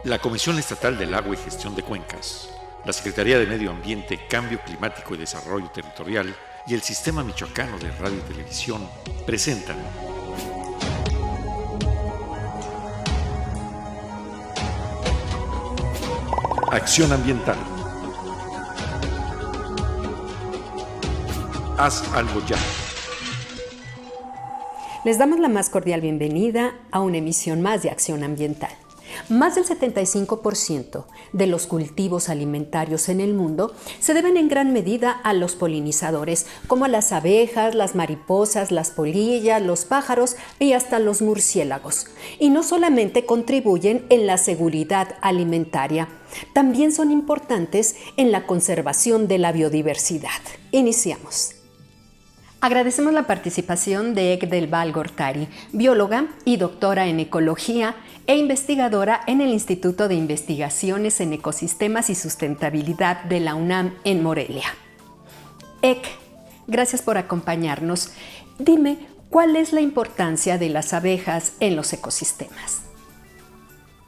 La Comisión Estatal del Agua y Gestión de Cuencas, la Secretaría de Medio Ambiente, Cambio Climático y Desarrollo Territorial y el Sistema Michoacano de Radio y Televisión presentan Acción Ambiental. Haz algo ya. Les damos la más cordial bienvenida a una emisión más de Acción Ambiental. Más del 75% de los cultivos alimentarios en el mundo se deben en gran medida a los polinizadores, como a las abejas, las mariposas, las polillas, los pájaros y hasta los murciélagos. Y no solamente contribuyen en la seguridad alimentaria, también son importantes en la conservación de la biodiversidad. Iniciamos. Agradecemos la participación de Ek del Val Gortari, bióloga y doctora en ecología e investigadora en el Instituto de Investigaciones en Ecosistemas y Sustentabilidad de la UNAM en Morelia. Ek, gracias por acompañarnos. Dime, ¿cuál es la importancia de las abejas en los ecosistemas?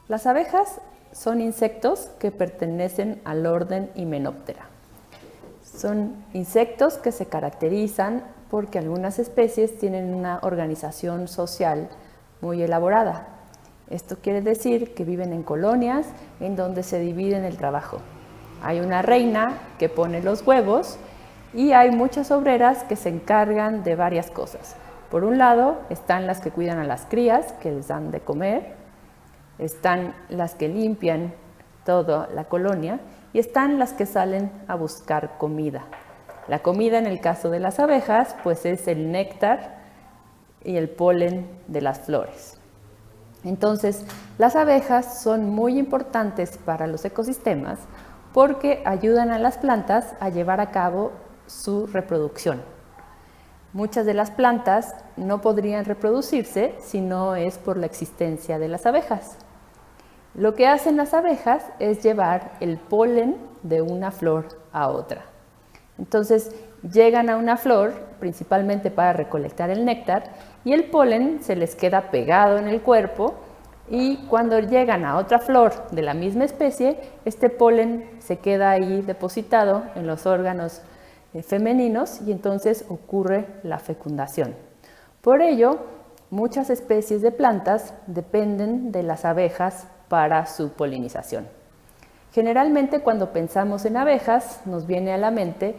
Las abejas son insectos que pertenecen al orden Hymenoptera. Son insectos que se caracterizan porque algunas especies tienen una organización social muy elaborada. Esto quiere decir que viven en colonias en donde se dividen el trabajo. Hay una reina que pone los huevos y hay muchas obreras que se encargan de varias cosas. Por un lado están las que cuidan a las crías, que les dan de comer, están las que limpian toda la colonia y están las que salen a buscar comida. La comida en el caso de las abejas pues es el néctar y el polen de las flores. Entonces, las abejas son muy importantes para los ecosistemas porque ayudan a las plantas a llevar a cabo su reproducción. Muchas de las plantas no podrían reproducirse si no es por la existencia de las abejas. Lo que hacen las abejas es llevar el polen de una flor a otra. Entonces, llegan a una flor principalmente para recolectar el néctar y el polen se les queda pegado en el cuerpo y cuando llegan a otra flor de la misma especie, este polen se queda ahí depositado en los órganos femeninos y entonces ocurre la fecundación. Por ello, muchas especies de plantas dependen de las abejas para su polinización. Generalmente cuando pensamos en abejas nos viene a la mente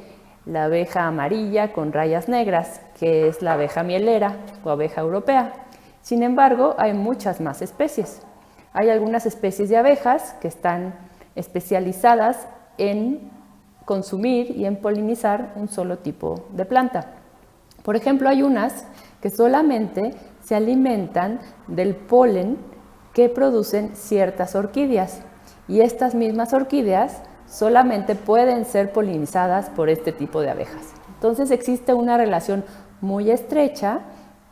la abeja amarilla con rayas negras, que es la abeja mielera o abeja europea. Sin embargo, hay muchas más especies. Hay algunas especies de abejas que están especializadas en consumir y en polinizar un solo tipo de planta. Por ejemplo, hay unas que solamente se alimentan del polen que producen ciertas orquídeas y estas mismas orquídeas solamente pueden ser polinizadas por este tipo de abejas. Entonces existe una relación muy estrecha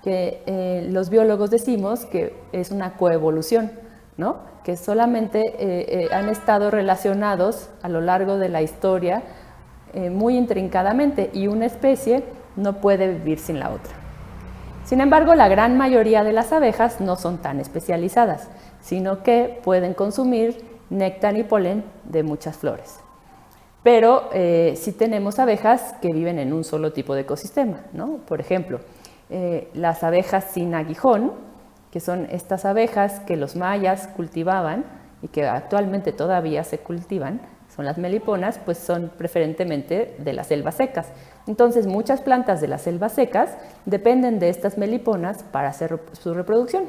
que los biólogos decimos que es una coevolución, ¿no? Que solamente han estado relacionados a lo largo de la historia muy intrincadamente y una especie no puede vivir sin la otra. Sin embargo, la gran mayoría de las abejas no son tan especializadas, sino que pueden consumir néctar y polen de muchas flores. Pero sí tenemos abejas que viven en un solo tipo de ecosistema, ¿no? Por ejemplo, las abejas sin aguijón, que son estas abejas que los mayas cultivaban y que actualmente todavía se cultivan, son las meliponas, pues son preferentemente de las selvas secas. Entonces, muchas plantas de las selvas secas dependen de estas meliponas para hacer su reproducción.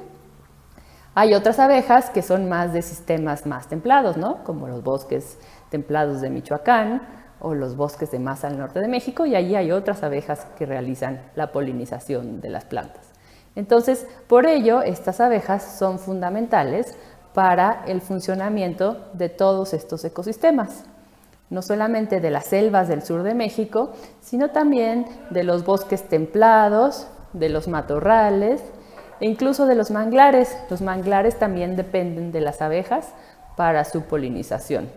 Hay otras abejas que son más de sistemas más templados, ¿no? Como los bosques templados de Michoacán o los bosques de más al norte de México, y allí hay otras abejas que realizan la polinización de las plantas. Entonces, por ello, estas abejas son fundamentales para el funcionamiento de todos estos ecosistemas. No solamente de las selvas del sur de México, sino también de los bosques templados, de los matorrales, e incluso de los manglares. Los manglares también dependen de las abejas para su polinización.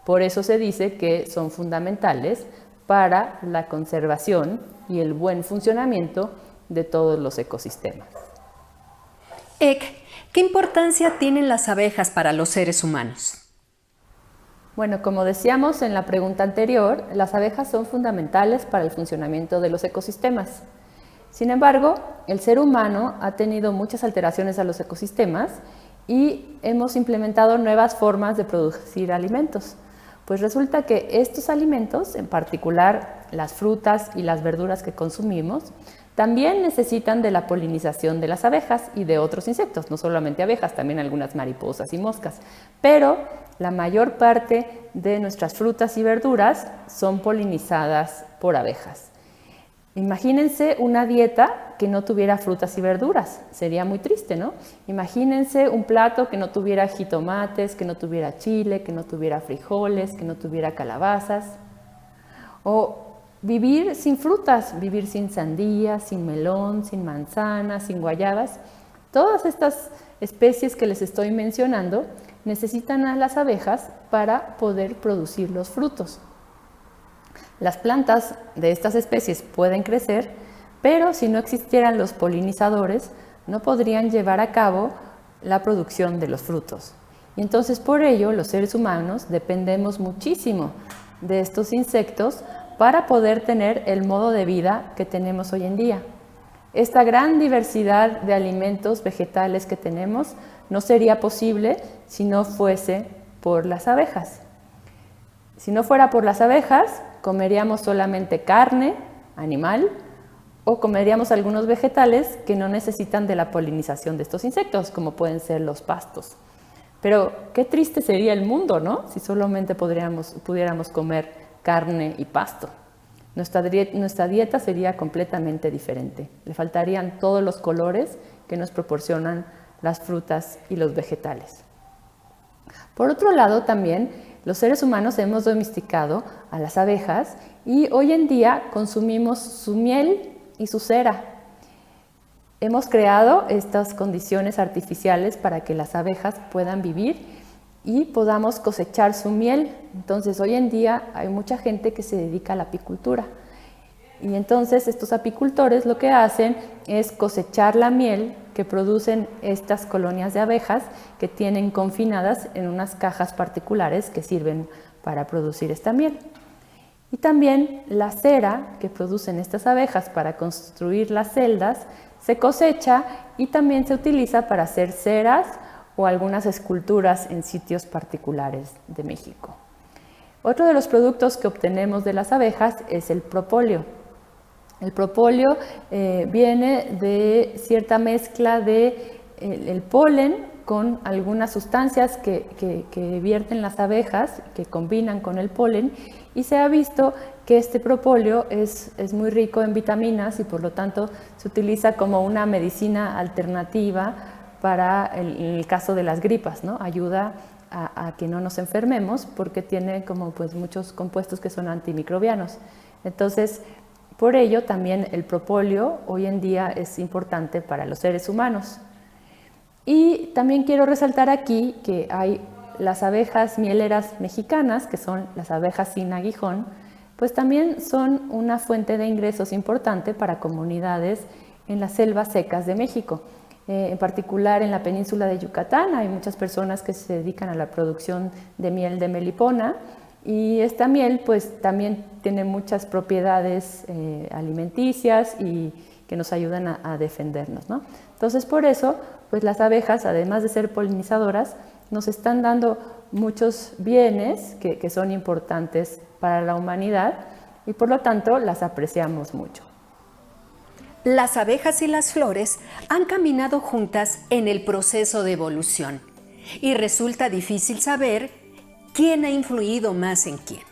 Por eso se dice que son fundamentales para la conservación y el buen funcionamiento de todos los ecosistemas. Ek, ¿Qué importancia tienen las abejas para los seres humanos? Bueno, como decíamos en la pregunta anterior, las abejas son fundamentales para el funcionamiento de los ecosistemas. Sin embargo, el ser humano ha tenido muchas alteraciones a los ecosistemas y hemos implementado nuevas formas de producir alimentos. Pues resulta que estos alimentos, en particular las frutas y las verduras que consumimos, también necesitan de la polinización de las abejas y de otros insectos, no solamente abejas, también algunas mariposas y moscas. Pero la mayor parte de nuestras frutas y verduras son polinizadas por abejas. Imagínense una dieta que no tuviera frutas y verduras, sería muy triste, ¿no? Imagínense un plato que no tuviera jitomates, que no tuviera chile, que no tuviera frijoles, que no tuviera calabazas. O vivir sin frutas, vivir sin sandía, sin melón, sin manzana, sin guayabas. Todas estas especies que les estoy mencionando necesitan a las abejas para poder producir los frutos. Las plantas de estas especies pueden crecer, pero si no existieran los polinizadores, no podrían llevar a cabo la producción de los frutos. Y entonces por ello los seres humanos dependemos muchísimo de estos insectos para poder tener el modo de vida que tenemos hoy en día. Esta gran diversidad de alimentos vegetales que tenemos no sería posible si no fuese por las abejas. Si no fuera por las abejas, comeríamos solamente carne animal o comeríamos algunos vegetales que no necesitan de la polinización de estos insectos, como pueden ser los pastos. Pero qué triste sería el mundo, ¿no? Si solamente pudiéramos comer carne y pasto. Nuestra dieta sería completamente diferente. Le faltarían todos los colores que nos proporcionan las frutas y los vegetales. Por otro lado, también los seres humanos hemos domesticado a las abejas y hoy en día consumimos su miel y su cera. Hemos creado estas condiciones artificiales para que las abejas puedan vivir y podamos cosechar su miel. Entonces, hoy en día hay mucha gente que se dedica a la apicultura. Y entonces estos apicultores lo que hacen es cosechar la miel que producen estas colonias de abejas que tienen confinadas en unas cajas particulares que sirven para producir esta miel. Y también la cera que producen estas abejas para construir las celdas se cosecha y también se utiliza para hacer ceras o algunas esculturas en sitios particulares de México. Otro de los productos que obtenemos de las abejas es el propóleo. El propóleo viene de cierta mezcla de el polen con algunas sustancias que vierten las abejas, que combinan con el polen, y se ha visto que este propóleo es muy rico en vitaminas y por lo tanto se utiliza como una medicina alternativa para el caso de las gripas, ¿no? Ayuda a que no nos enfermemos porque tiene como muchos compuestos que son antimicrobianos. Entonces, por ello también el propóleo hoy en día es importante para los seres humanos. Y también quiero resaltar aquí que hay las abejas mieleras mexicanas, que son las abejas sin aguijón, pues también son una fuente de ingresos importante para comunidades en las selvas secas de México. En particular en la península de Yucatán hay muchas personas que se dedican a la producción de miel de melipona y esta miel pues también tiene muchas propiedades alimenticias y que nos ayudan a defendernos, ¿no? Entonces por eso pues las abejas, además de ser polinizadoras, nos están dando muchos bienes que son importantes para la humanidad y por lo tanto las apreciamos mucho. Las abejas y las flores han caminado juntas en el proceso de evolución y resulta difícil saber quién ha influido más en quién.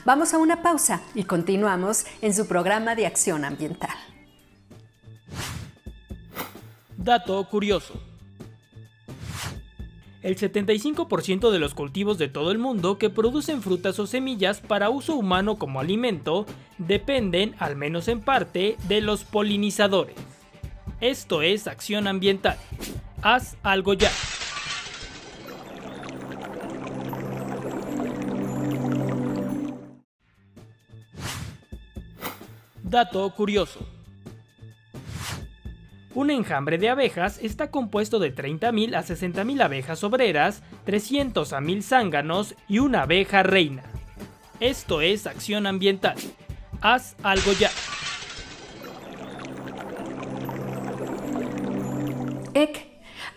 Vamos a una pausa y continuamos en su programa de acción ambiental. Dato curioso. El 75% de los cultivos de todo el mundo que producen frutas o semillas para uso humano como alimento dependen, al menos en parte, de los polinizadores. Esto es acción ambiental. Haz algo ya. Dato curioso. Un enjambre de abejas está compuesto de 30.000 a 60.000 abejas obreras, 300 a 1.000 zánganos y una abeja reina. Esto es Acción Ambiental. Haz algo ya.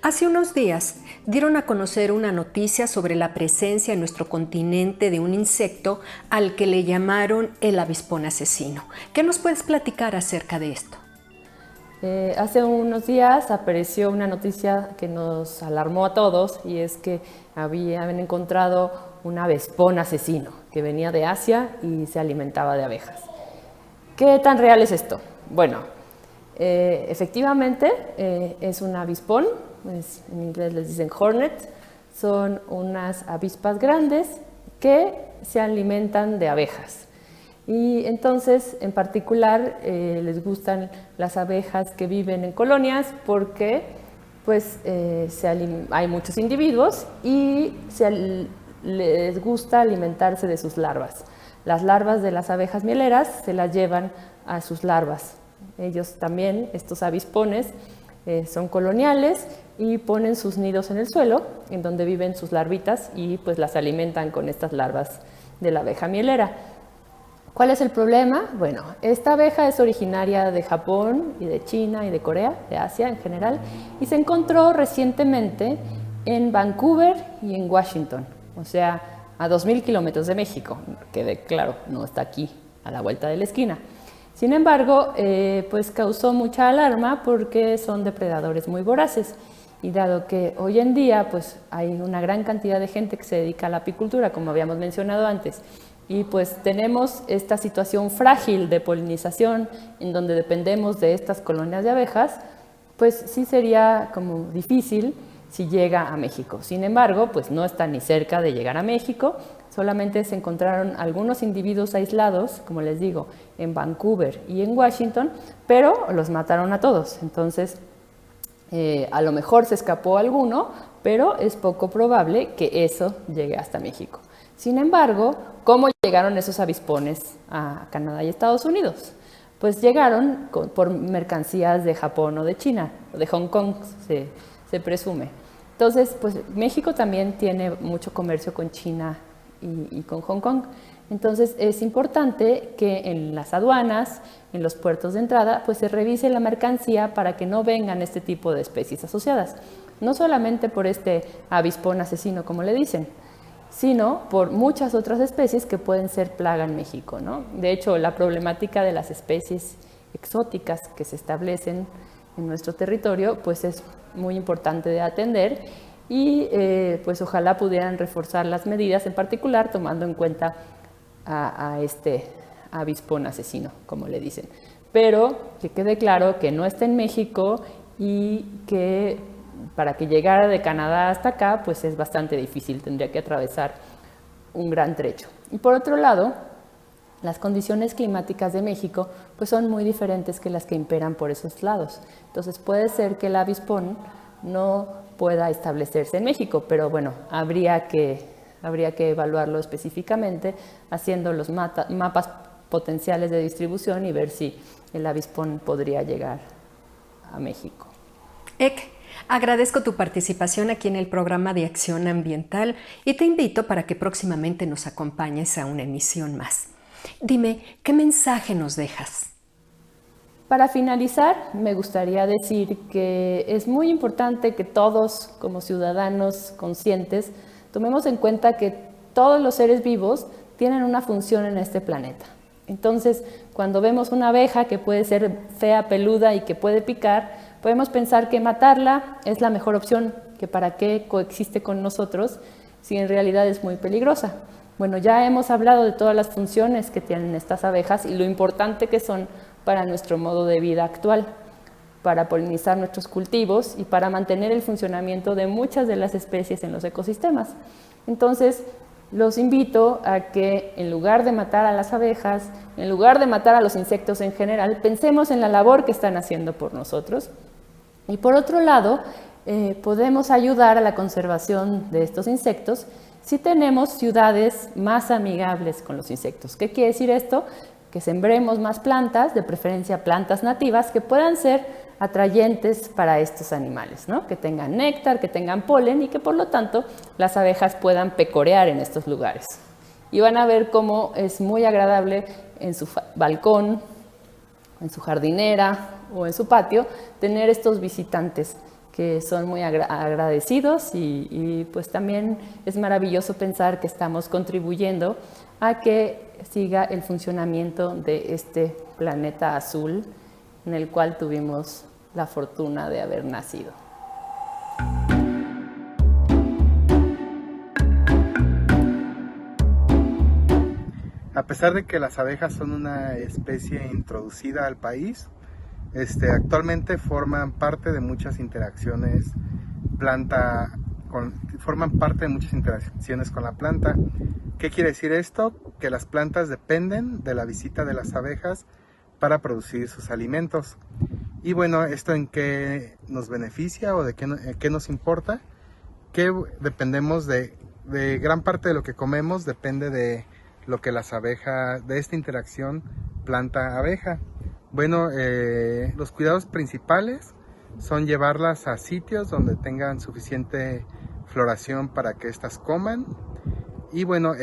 Hace unos días dieron a conocer una noticia sobre la presencia en nuestro continente de un insecto al que le llamaron el avispón asesino. ¿Qué nos puedes platicar acerca de esto? Hace unos días apareció una noticia que nos alarmó a todos, y es que habían encontrado un avispón asesino que venía de Asia y se alimentaba de abejas. ¿Qué tan real es esto? Bueno, efectivamente es un avispón, en inglés les dicen hornet, son unas avispas grandes que se alimentan de abejas. Y entonces, en particular, les gustan las abejas que viven en colonias porque pues, hay muchos individuos y les gusta alimentarse de sus larvas. Las larvas de las abejas mieleras se las llevan a sus larvas. Ellos también, estos avispones, son coloniales y ponen sus nidos en el suelo, en donde viven sus larvitas, y pues las alimentan con estas larvas de la abeja mielera. ¿Cuál es el problema? Bueno, esta abeja es originaria de Japón y de China y de Corea, de Asia en general, y se encontró recientemente en Vancouver y en Washington, o sea, a 2.000 kilómetros de México, que claro, no está aquí, a la vuelta de la esquina. Sin embargo, pues causó mucha alarma porque son depredadores muy voraces, y dado que hoy en día pues hay una gran cantidad de gente que se dedica a la apicultura, como habíamos mencionado antes, y pues tenemos esta situación frágil de polinización en donde dependemos de estas colonias de abejas, pues sí sería como difícil si llega a México. Sin embargo, pues no está ni cerca de llegar a México, solamente se encontraron algunos individuos aislados, como les digo, en Vancouver y en Washington, pero los mataron a todos. Entonces, a lo mejor se escapó alguno, pero es poco probable que eso llegue hasta México. Sin embargo, ¿cómo llegaron esos avispones a Canadá y Estados Unidos? Pues llegaron por mercancías de Japón o de China, o de Hong Kong se presume. Entonces, pues México también tiene mucho comercio con China y con Hong Kong. Entonces, es importante que en las aduanas, en los puertos de entrada, pues se revise la mercancía para que no vengan este tipo de especies asociadas. No solamente por este avispón asesino, como le dicen, sino por muchas otras especies que pueden ser plaga en México, ¿no? De hecho, la problemática de las especies exóticas que se establecen en nuestro territorio, pues es muy importante de atender, y pues ojalá pudieran reforzar las medidas, en particular tomando en cuenta a este avispón asesino, como le dicen. Pero que quede claro que no está en México y que para que llegara de Canadá hasta acá, pues es bastante difícil, tendría que atravesar un gran trecho. Y por otro lado, las condiciones climáticas de México pues son muy diferentes que las que imperan por esos lados. Entonces puede ser que el avispón no pueda establecerse en México, pero bueno, habría que evaluarlo específicamente, haciendo los mapas potenciales de distribución y ver si el avispón podría llegar a México. Agradezco tu participación aquí en el programa de Acción Ambiental y te invito para que próximamente nos acompañes a una emisión más. Dime, ¿qué mensaje nos dejas? Para finalizar, me gustaría decir que es muy importante que todos, como ciudadanos conscientes, tomemos en cuenta que todos los seres vivos tienen una función en este planeta. Entonces, cuando vemos una abeja que puede ser fea, peluda y que puede picar, podemos pensar que matarla es la mejor opción, que para qué coexiste con nosotros si en realidad es muy peligrosa. Bueno, ya hemos hablado de todas las funciones que tienen estas abejas y lo importante que son para nuestro modo de vida actual, para polinizar nuestros cultivos y para mantener el funcionamiento de muchas de las especies en los ecosistemas. Entonces, los invito a que en lugar de matar a las abejas, en lugar de matar a los insectos en general, pensemos en la labor que están haciendo por nosotros. Y por otro lado, podemos ayudar a la conservación de estos insectos si tenemos ciudades más amigables con los insectos. ¿Qué quiere decir esto? Que sembremos más plantas, de preferencia plantas nativas, que puedan ser atrayentes para estos animales, ¿no? Que tengan néctar, que tengan polen y que por lo tanto las abejas puedan pecorear en estos lugares. Y van a ver cómo es muy agradable en su balcón, en su jardinera o en su patio tener estos visitantes que son muy agradecidos y pues también es maravilloso pensar que estamos contribuyendo a que siga el funcionamiento de este planeta azul en el cual tuvimos la fortuna de haber nacido. A pesar de que las abejas son una especie introducida al país, actualmente forman parte de muchas interacciones con la planta. ¿Qué quiere decir esto? Que las plantas dependen de la visita de las abejas para producir sus alimentos. Y bueno, ¿esto en qué nos beneficia o de qué nos importa? Que dependemos de gran parte de lo que comemos, depende de lo que las abejas, de esta interacción planta-abeja. Bueno, los cuidados principales son llevarlas a sitios donde tengan suficiente floración para que éstas coman y bueno,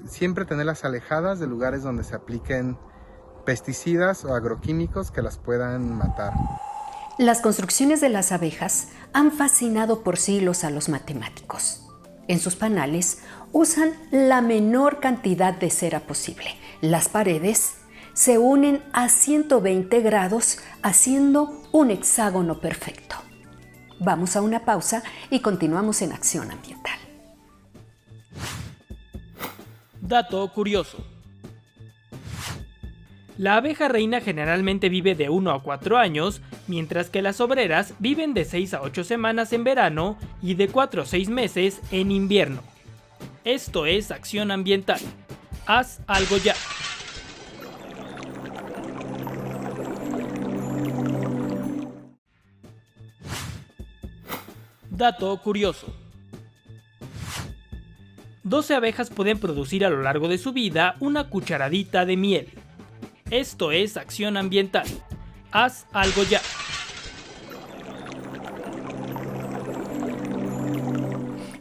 siempre tenerlas alejadas de lugares donde se apliquen pesticidas o agroquímicos que las puedan matar. Las construcciones de las abejas han fascinado por siglos a los matemáticos. En sus panales usan la menor cantidad de cera posible. Las paredes se unen a 120 grados haciendo un hexágono perfecto. Vamos a una pausa y continuamos en Acción Ambiental. Dato curioso. La abeja reina generalmente vive de 1 a 4 años, mientras que las obreras viven de 6 a 8 semanas en verano y de 4 a 6 meses en invierno. Esto es Acción Ambiental. Haz algo ya. Dato curioso. 12 abejas pueden producir a lo largo de su vida una cucharadita de miel. Esto es Acción Ambiental. Haz algo ya.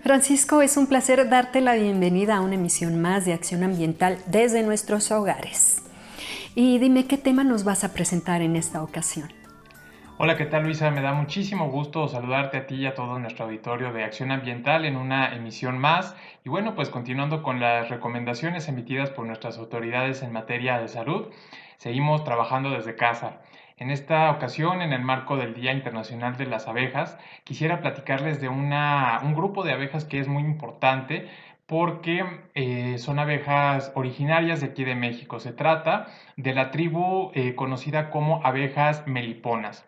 Francisco, es un placer darte la bienvenida a una emisión más de Acción Ambiental desde nuestros hogares. Y dime, ¿qué tema nos vas a presentar en esta ocasión? Hola, ¿qué tal, Luisa? Me da muchísimo gusto saludarte a ti y a todo nuestro auditorio de Acción Ambiental en una emisión más. Y bueno, pues continuando con las recomendaciones emitidas por nuestras autoridades en materia de salud, seguimos trabajando desde casa. En esta ocasión, en el marco del Día Internacional de las Abejas, quisiera platicarles de un grupo de abejas que es muy importante porque son abejas originarias de aquí de México. Se trata de la tribu conocida como abejas meliponas.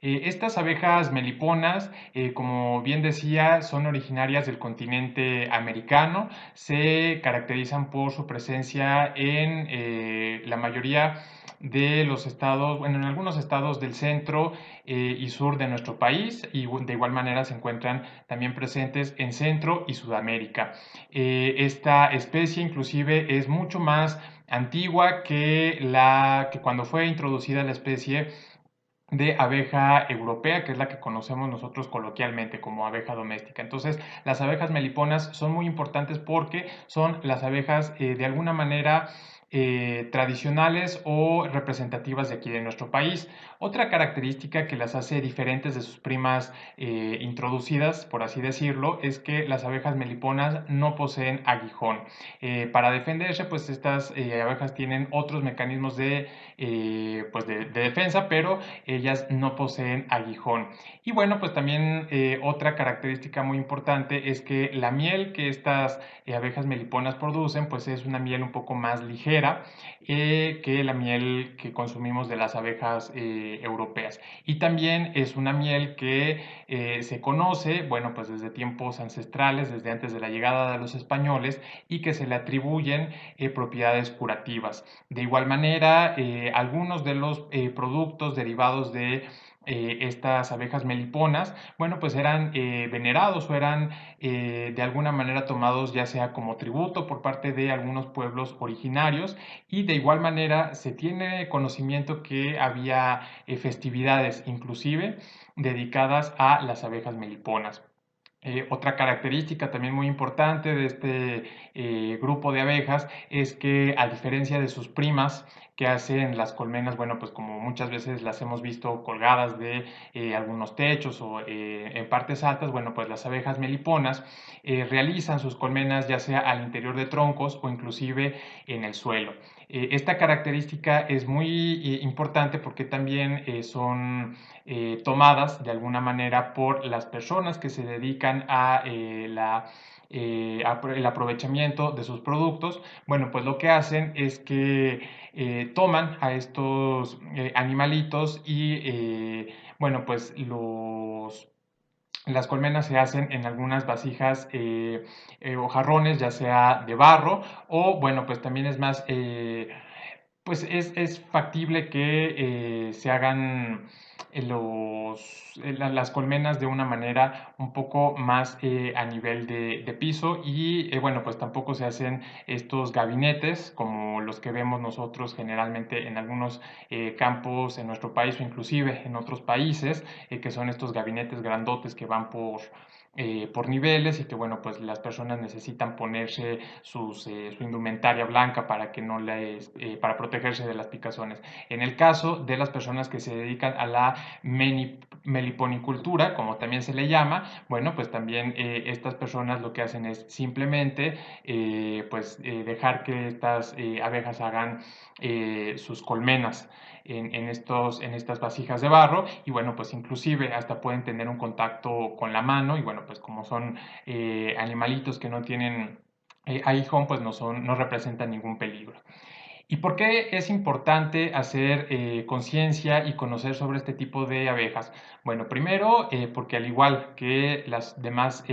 Estas abejas meliponas, como bien decía, son originarias del continente americano. Se caracterizan por su presencia en la mayoría de los estados, bueno, en algunos estados del centro y sur de nuestro país, y de igual manera se encuentran también presentes en Centro y Sudamérica. Esta especie inclusive es mucho más antigua que cuando fue introducida la especie de abeja europea, que es la que conocemos nosotros coloquialmente como abeja doméstica. Entonces, las abejas meliponas son muy importantes porque son las abejas de alguna manera tradicionales o representativas de aquí de nuestro país. Otra característica que las hace diferentes de sus primas introducidas, por así decirlo, es que las abejas meliponas no poseen aguijón. Para defenderse, pues estas abejas tienen otros mecanismos de defensa, pero ellas no poseen aguijón. Y bueno, pues también otra característica muy importante es que la miel que estas abejas meliponas producen, pues es una miel un poco más ligera que la miel que consumimos de las abejas europeas. Y también es una miel que se conoce, bueno, pues desde tiempos ancestrales, desde antes de la llegada de los españoles, y que se le atribuyen propiedades curativas. De igual manera, algunos de los productos derivados de estas abejas meliponas, bueno, pues eran venerados o eran de alguna manera tomados ya sea como tributo por parte de algunos pueblos originarios, y de igual manera se tiene conocimiento que había festividades inclusive dedicadas a las abejas meliponas. Otra característica también muy importante de este grupo de abejas es que, a diferencia de sus primas que hacen las colmenas, bueno, pues como muchas veces las hemos visto colgadas de algunos techos o en partes altas, bueno, pues las abejas meliponas realizan sus colmenas ya sea al interior de troncos o inclusive en el suelo. Esta característica es muy importante porque también son tomadas de alguna manera por las personas que se dedican a el aprovechamiento de sus productos. Bueno, pues lo que hacen es que toman a estos animalitos y bueno, pues las colmenas se hacen en algunas vasijas o jarrones, ya sea de barro o, bueno, pues también es más, pues es factible que se hagan las colmenas de una manera un poco más a nivel de piso, y bueno, pues tampoco se hacen estos gabinetes como los que vemos nosotros generalmente en algunos campos en nuestro país o inclusive en otros países, que son estos gabinetes grandotes que van por niveles, y que bueno, pues las personas necesitan ponerse su indumentaria blanca para que no para protegerse de las picazones. En el caso de las personas que se dedican a la meliponicultura, como también se le llama, bueno, pues también estas personas lo que hacen es simplemente dejar que estas abejas hagan sus colmenas en estas vasijas de barro, y bueno, pues inclusive hasta pueden tener un contacto con la mano, y bueno, pues como son animalitos que no tienen aguijón, pues no representan ningún peligro. ¿Y por qué es importante hacer conciencia y conocer sobre este tipo de abejas? Bueno, primero porque al igual que las demás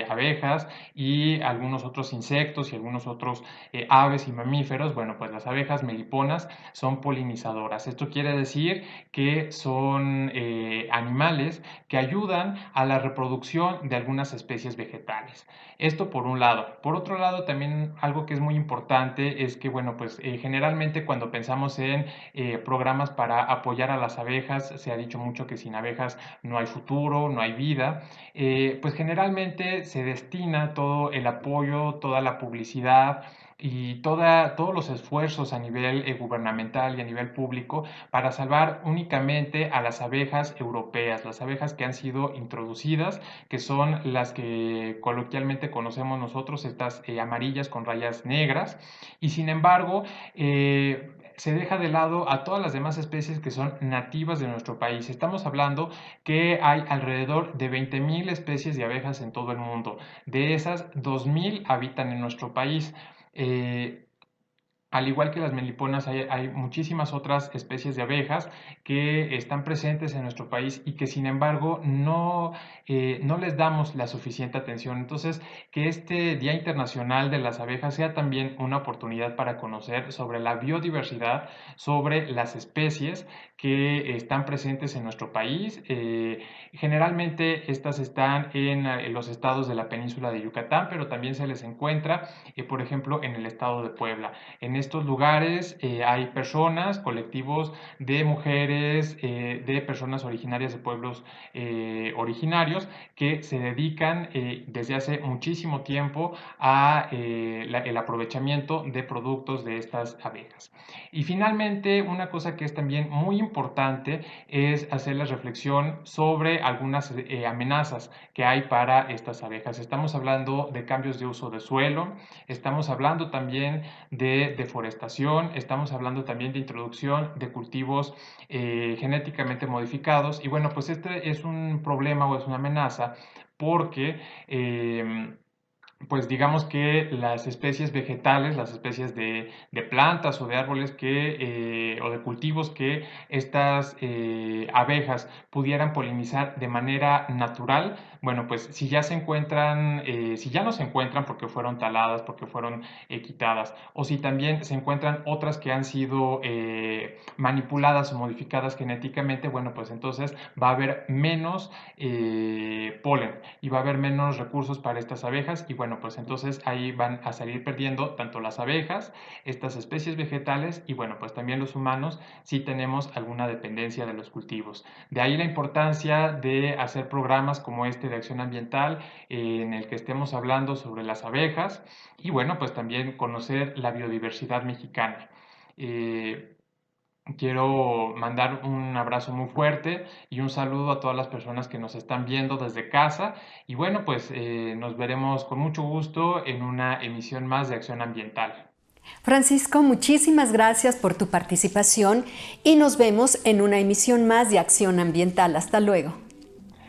abejas y algunos otros insectos y algunos otros aves y mamíferos, bueno, pues las abejas meliponas son polinizadoras. Esto quiere decir que son animales que ayudan a la reproducción de algunas especies vegetales. Esto por un lado. Por otro lado, también algo que es muy importante es que, bueno, pues generalmente cuando pensamos en programas para apoyar a las abejas, se ha dicho mucho que sin abejas no hay futuro, no hay vida. Pues generalmente se destina todo el apoyo, toda la publicidad y todos los esfuerzos a nivel gubernamental y a nivel público para salvar únicamente a las abejas europeas, las abejas que han sido introducidas, que son las que coloquialmente conocemos nosotros, estas amarillas con rayas negras, y sin embargo se deja de lado a todas las demás especies que son nativas de nuestro país. Estamos hablando que hay alrededor de 20,000 especies de abejas en todo el mundo. De esas, 2,000 habitan en nuestro país. Al igual que las meliponas, hay muchísimas otras especies de abejas que están presentes en nuestro país y que sin embargo no les damos la suficiente atención. Entonces, que este Día Internacional de las Abejas sea también una oportunidad para conocer sobre la biodiversidad, sobre las especies que están presentes en nuestro país. Generalmente estas están en los estados de la península de Yucatán, pero también se les encuentra, por ejemplo, en el estado de Puebla. En estos lugares hay personas, colectivos de mujeres, de personas originarias de pueblos originarios que se dedican desde hace muchísimo tiempo a el aprovechamiento de productos de estas abejas. Y finalmente, una cosa que es también muy importante es hacer la reflexión sobre algunas amenazas que hay para estas abejas. Estamos hablando de cambios de uso de suelo, estamos hablando también de deforestación, estamos hablando también de introducción de cultivos genéticamente modificados, y bueno, pues este es un problema o es una amenaza porque pues digamos que las especies vegetales, las especies de plantas o de árboles o de cultivos que estas abejas pudieran polinizar de manera natural, bueno, pues si ya se encuentran, si ya no se encuentran porque fueron taladas, porque fueron quitadas, o si también se encuentran otras que han sido manipuladas o modificadas genéticamente, bueno, pues entonces va a haber menos polen y va a haber menos recursos para estas abejas y bueno, pues entonces ahí van a salir perdiendo tanto las abejas, estas especies vegetales y bueno, pues también los humanos si tenemos alguna dependencia de los cultivos. De ahí la importancia de hacer programas como este de acción ambiental en el que estemos hablando sobre las abejas y bueno, pues también conocer la biodiversidad mexicana. Quiero mandar un abrazo muy fuerte y un saludo a todas las personas que nos están viendo desde casa. Y bueno, pues nos veremos con mucho gusto en una emisión más de Acción Ambiental. Francisco, muchísimas gracias por tu participación y nos vemos en una emisión más de Acción Ambiental. Hasta luego.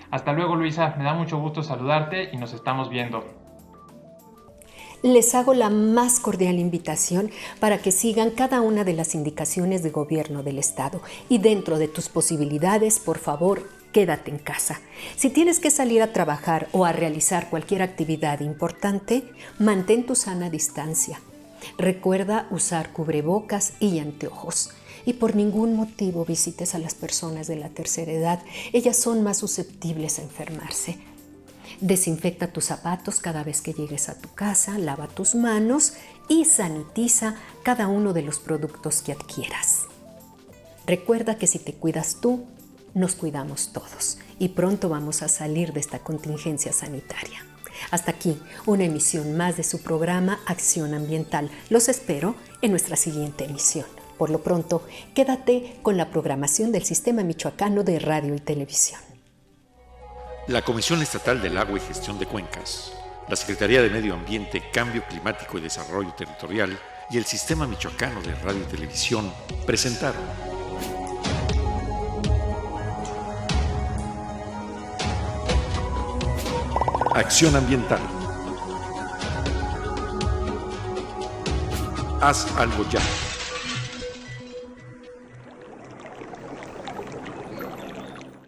Hasta luego, Luisa. Me da mucho gusto saludarte y nos estamos viendo. Les hago la más cordial invitación para que sigan cada una de las indicaciones de gobierno del Estado y dentro de tus posibilidades, por favor, quédate en casa. Si tienes que salir a trabajar o a realizar cualquier actividad importante, mantén tu sana distancia. Recuerda usar cubrebocas y anteojos. Y por ningún motivo visites a las personas de la tercera edad. Ellas son más susceptibles a enfermarse. Desinfecta tus zapatos cada vez que llegues a tu casa, lava tus manos y sanitiza cada uno de los productos que adquieras. Recuerda que si te cuidas tú, nos cuidamos todos y pronto vamos a salir de esta contingencia sanitaria. Hasta aquí, una emisión más de su programa Acción Ambiental. Los espero en nuestra siguiente emisión. Por lo pronto, quédate con la programación del Sistema Michoacano de Radio y Televisión. La Comisión Estatal del Agua y Gestión de Cuencas, la Secretaría de Medio Ambiente, Cambio Climático y Desarrollo Territorial y el Sistema Michoacano de Radio y Televisión presentaron Acción Ambiental. Haz algo ya.